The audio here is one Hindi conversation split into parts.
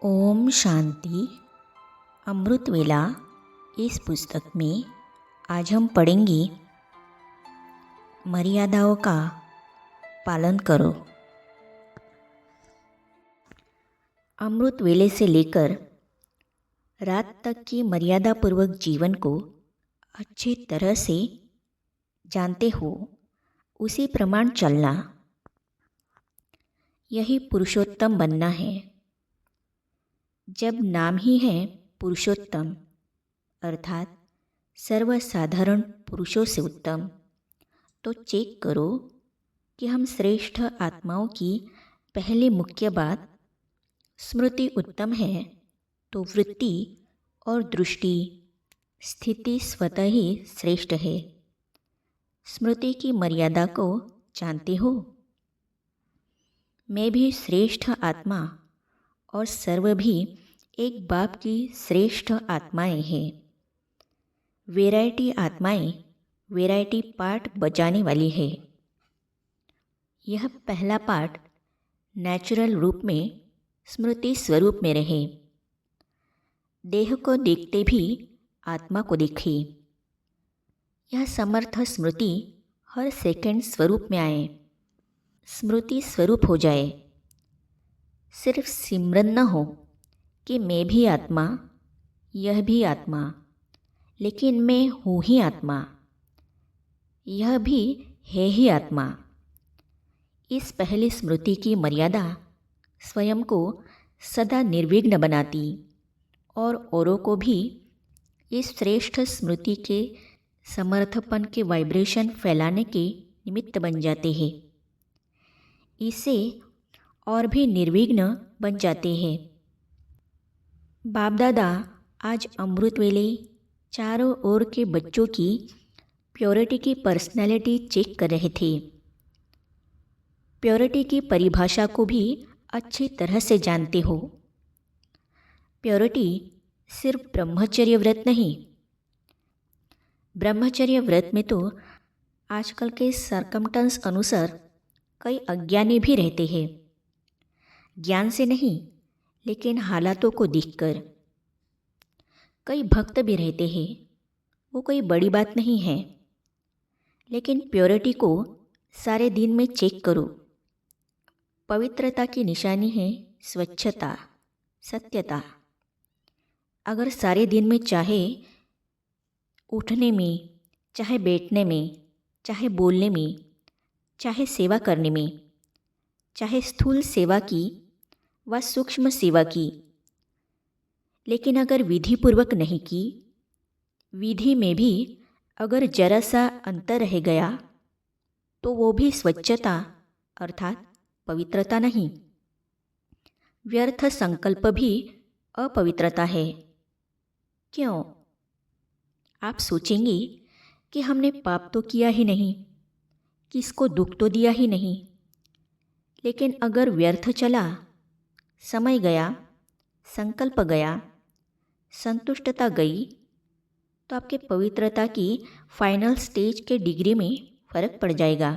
ओम शांति। अमृत वेला इस पुस्तक में आज हम पढ़ेंगे मर्यादाओं का पालन करो। अमृत वेले से लेकर रात तक की मर्यादापूर्वक जीवन को अच्छी तरह से जानते हो, उसी प्रमाण चलना, यही पुरुषोत्तम बनना है। जब नाम ही है पुरुषोत्तम अर्थात सर्वसाधारण पुरुषों से उत्तम, तो चेक करो कि हम श्रेष्ठ आत्माओं की पहली मुख्य बात स्मृति उत्तम है तो वृत्ति और दृष्टि स्थिति स्वतः ही श्रेष्ठ है। स्मृति की मर्यादा को जानते हो। मैं भी श्रेष्ठ आत्मा और सर्व भी एक बाप की श्रेष्ठ आत्माएं हैं। वैरायटी आत्माएं वैरायटी पार्ट बजाने वाली है। यह पहला पार्ट नेचुरल रूप में स्मृति स्वरूप में रहे। देह को देखते भी आत्मा को देखे। यह समर्थ स्मृति हर सेकंड स्वरूप में आए, स्मृति स्वरूप हो जाए। सिर्फ सिमरन न हो कि मैं भी आत्मा, यह भी आत्मा, लेकिन मैं हूँ ही आत्मा, यह भी है ही आत्मा। इस पहली स्मृति की मर्यादा स्वयं को सदा निर्विघ्न बनाती और औरों को भी इस श्रेष्ठ स्मृति के समर्थपन के वाइब्रेशन फैलाने के निमित्त बन जाते हैं। इससे और भी निर्विघ्न बन जाते हैं। बाप दादा आज अमृत वेले चारों ओर के बच्चों की प्योरिटी की पर्सनैलिटी चेक कर रहे थे। प्योरिटी की परिभाषा को भी अच्छी तरह से जानते हो। प्योरिटी सिर्फ ब्रह्मचर्य व्रत नहीं। ब्रह्मचर्य व्रत में तो आजकल के सरकमस्टेंस अनुसार कई अज्ञानी भी रहते हैं। ज्ञान से नहीं, लेकिन हालातों को देखकर। कई भक्त भी रहते हैं, वो कोई बड़ी बात नहीं है। लेकिन प्योरिटी को सारे दिन में चेक करो। पवित्रता की निशानी है स्वच्छता, सत्यता। अगर सारे दिन में चाहे उठने में, चाहे बैठने में, चाहे बोलने में, चाहे सेवा करने में, चाहे स्थूल सेवा की व सूक्ष्म सेवा की, लेकिन अगर विधि पूर्वक नहीं की, विधि में भी अगर जरा सा अंतर रह गया, तो वो भी स्वच्छता अर्थात पवित्रता नहीं। व्यर्थ संकल्प भी अपवित्रता है। क्यों? आप सोचेंगे कि हमने पाप तो किया ही नहीं, किसको दुख तो दिया ही नहीं। लेकिन अगर व्यर्थ चला, समय गया, संकल्प गया, संतुष्टता गई, तो आपके पवित्रता की फाइनल स्टेज के डिग्री में फर्क पड़ जाएगा।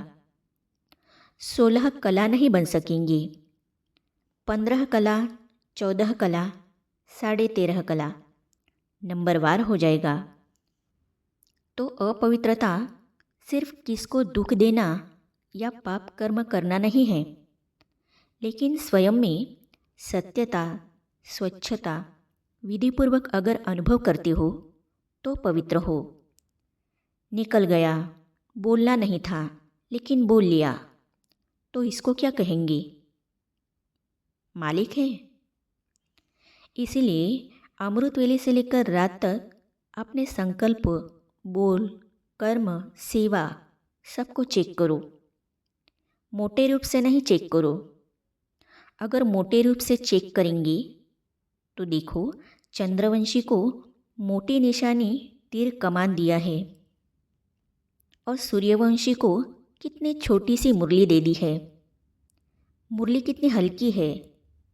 16 कला नहीं बन सकेंगी। 15 कला, 14 कला, 13.5 कला नंबरवार हो जाएगा। तो अपवित्रता सिर्फ किसको दुख देना या पाप कर्म करना नहीं है, लेकिन स्वयं में सत्यता, स्वच्छता विधिपूर्वक अगर अनुभव करते हो तो पवित्र हो। निकल गया, बोलना नहीं था लेकिन बोल लिया, तो इसको क्या कहेंगे? मालिक है। इसीलिए अमृत वेले से लेकर रात तक अपने संकल्प, बोल, कर्म, सेवा सबको चेक करो। मोटे रूप से नहीं चेक करो। अगर मोटे रूप से चेक करेंगी तो देखो, चंद्रवंशी को मोटी निशानी तीर कमान दिया है और सूर्यवंशी को कितनी छोटी सी मुरली दे दी है। मुरली कितनी हल्की है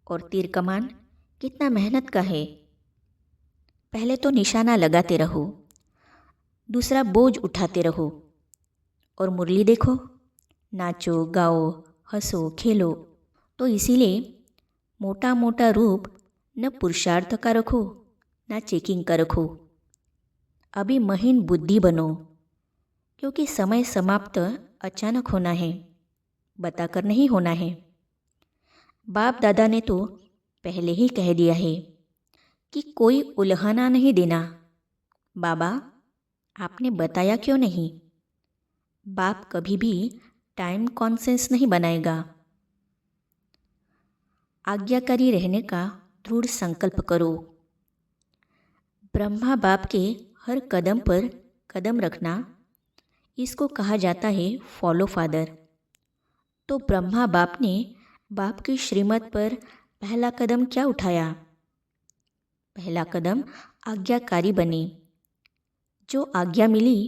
और तीर कमान कितना मेहनत का है। पहले तो निशाना लगाते रहो, दूसरा बोझ उठाते रहो, और मुरली देखो, नाचो, गाओ, हंसो, खेलो। तो इसीलिए मोटा मोटा रूप न पुरुषार्थ का रखो, न चेकिंग का रखो। अभी महीन बुद्धि बनो, क्योंकि समय समाप्त अचानक होना है, बताकर नहीं होना है। बाप दादा ने तो पहले ही कह दिया है कि कोई उल्हाना नहीं देना। बाबा, आपने बताया क्यों नहीं? बाप कभी भी टाइम कॉन्सेंस नहीं बनाएगा। आज्ञाकारी रहने का दृढ़ संकल्प करो। ब्रह्मा बाप के हर कदम पर कदम रखना, इसको कहा जाता है फॉलो फादर। तो ब्रह्मा बाप ने बाप की श्रीमत पर पहला कदम क्या उठाया? पहला कदम आज्ञाकारी बने। जो आज्ञा मिली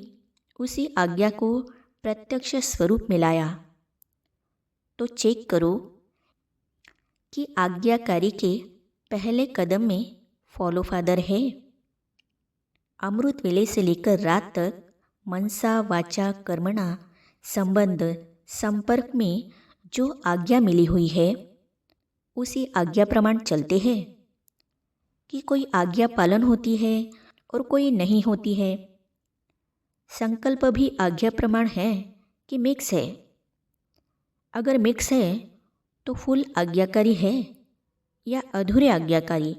उसी आज्ञा को प्रत्यक्ष स्वरूप में लाया। तो चेक करो कि आज्ञाकारी के पहले कदम में फॉलो फादर है। अमृत वेले से लेकर रात तक मनसा वाचा कर्मणा संबंध संपर्क में जो आज्ञा मिली हुई है उसी आज्ञा प्रमाण चलते हैं कि कोई आज्ञा पालन होती है और कोई नहीं होती है। संकल्प भी आज्ञा प्रमाण है कि मिक्स है? अगर मिक्स है तो फुल आज्ञाकारी है या अधूरे आज्ञाकारी?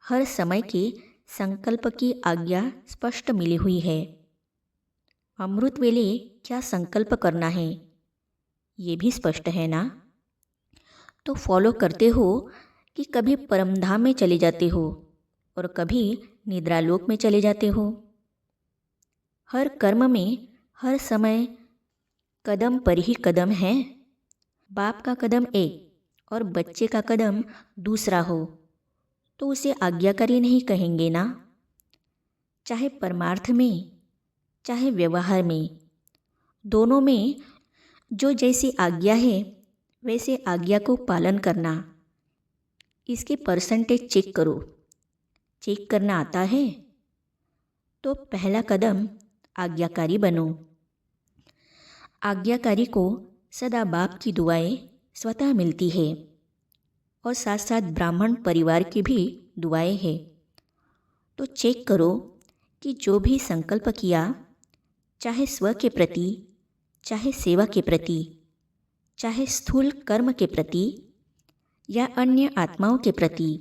हर समय के संकल्प की आज्ञा स्पष्ट मिली हुई है। अमृत वेले क्या संकल्प करना है ये भी स्पष्ट है ना? तो फॉलो करते हो कि कभी परमधाम में चले जाते हो और कभी निद्रालोक में चले जाते हो। हर कर्म में हर समय कदम पर ही कदम है। बाप का कदम एक और बच्चे का कदम दूसरा हो तो उसे आज्ञाकारी नहीं कहेंगे ना? चाहे परमार्थ में चाहे व्यवहार में, दोनों में जो जैसी आज्ञा है वैसे आज्ञा को पालन करना, इसके परसेंटेज चेक करो। चेक करना आता है तो पहला कदम आज्ञाकारी बनो। आज्ञाकारी को सदा बाप की दुआएं स्वतः मिलती है और साथ साथ ब्राह्मण परिवार की भी दुआएं हैं। तो चेक करो कि जो भी संकल्प किया, चाहे स्व के प्रति, चाहे सेवा के प्रति, चाहे स्थूल कर्म के प्रति या अन्य आत्माओं के प्रति,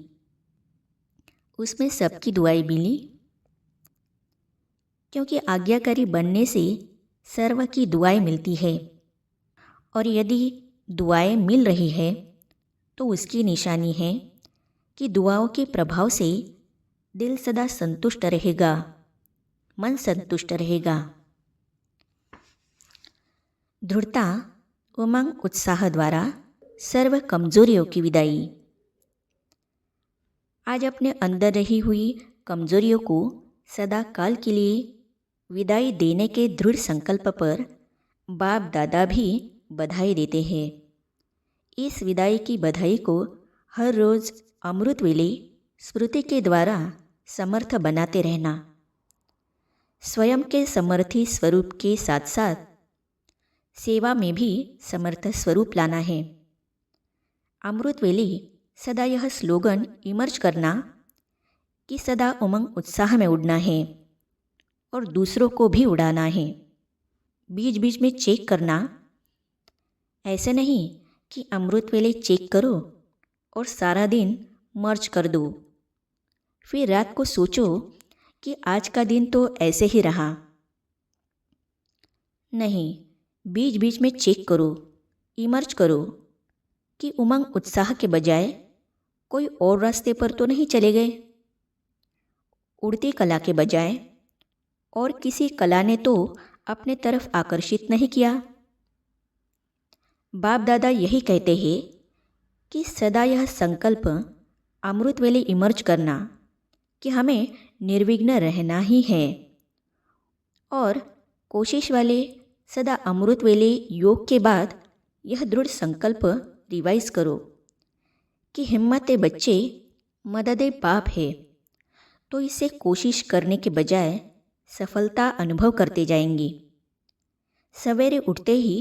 उसमें सबकी दुआएं मिली। क्योंकि आज्ञाकारी बनने से सर्व की दुआएं मिलती है और यदि दुआएं मिल रही है तो उसकी निशानी है कि दुआओं के प्रभाव से दिल सदा संतुष्ट रहेगा, मन संतुष्ट रहेगा। दृढ़ता, उमंग, उत्साह द्वारा सर्व कमजोरियों की विदाई। आज अपने अंदर रही हुई कमजोरियों को सदा काल के लिए विदाई देने के दृढ़ संकल्प पर बाप दादा भी बधाई देते हैं। इस विदाई की बधाई को हर रोज़ अमृत वेले स्मृति के द्वारा समर्थ बनाते रहना। स्वयं के समर्थी स्वरूप के साथ साथ सेवा में भी समर्थ स्वरूप लाना है। अमृत वेले सदा यह स्लोगन इमर्ज करना कि सदा उमंग उत्साह में उड़ना है और दूसरों को भी उड़ाना है। बीच बीच में चेक करना, ऐसे नहीं कि अमृत वेले चेक करो और सारा दिन मर्ज कर दो, फिर रात को सोचो कि आज का दिन तो ऐसे ही रहा। नहीं, बीच बीच में चेक करो, इमर्ज करो कि उमंग उत्साह के बजाय कोई और रास्ते पर तो नहीं चले गए। उड़ती कला के बजाय और किसी कला ने तो अपने तरफ आकर्षित नहीं किया। बाप दादा यही कहते हैं कि सदा यह संकल्प अमृत वेले इमर्ज करना कि हमें निर्विघ्न रहना ही है और कोशिश वाले सदा अमृत वेले योग के बाद यह दृढ़ संकल्प रिवाइज करो कि हिम्मते बच्चे मददे बाप है। तो इसे कोशिश करने के बजाय सफलता अनुभव करते जाएंगे। सवेरे उठते ही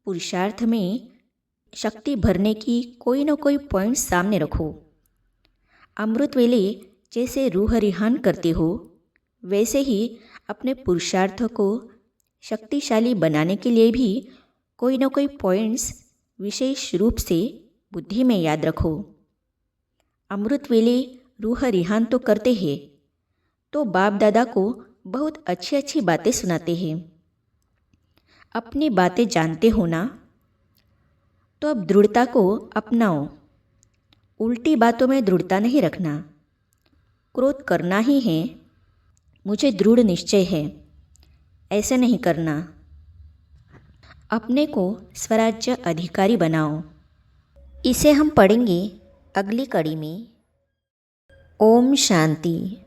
पुरुषार्थ में शक्ति भरने की कोई न कोई पॉइंट सामने रखो। अमृतवेले जैसे रूह रिहान करते हो, वैसे ही अपने पुरुषार्थ को शक्तिशाली बनाने के लिए भी कोई ना कोई पॉइंट्स विशेष रूप से बुद्धि में याद रखो। अमृतवेले रूह रिहान तो करते हैं, तो बाप दादा को बहुत अच्छी अच्छी बातें सुनाते हैं। अपनी बातें जानते हो ना, तो अब दृढ़ता को अपनाओ। उल्टी बातों में दृढ़ता नहीं रखना। क्रोध करना ही है, मुझे दृढ़ निश्चय है, ऐसे नहीं करना। अपने को स्वराज्य अधिकारी बनाओ। इसे हम पढ़ेंगे अगली कड़ी में। ओम शांति।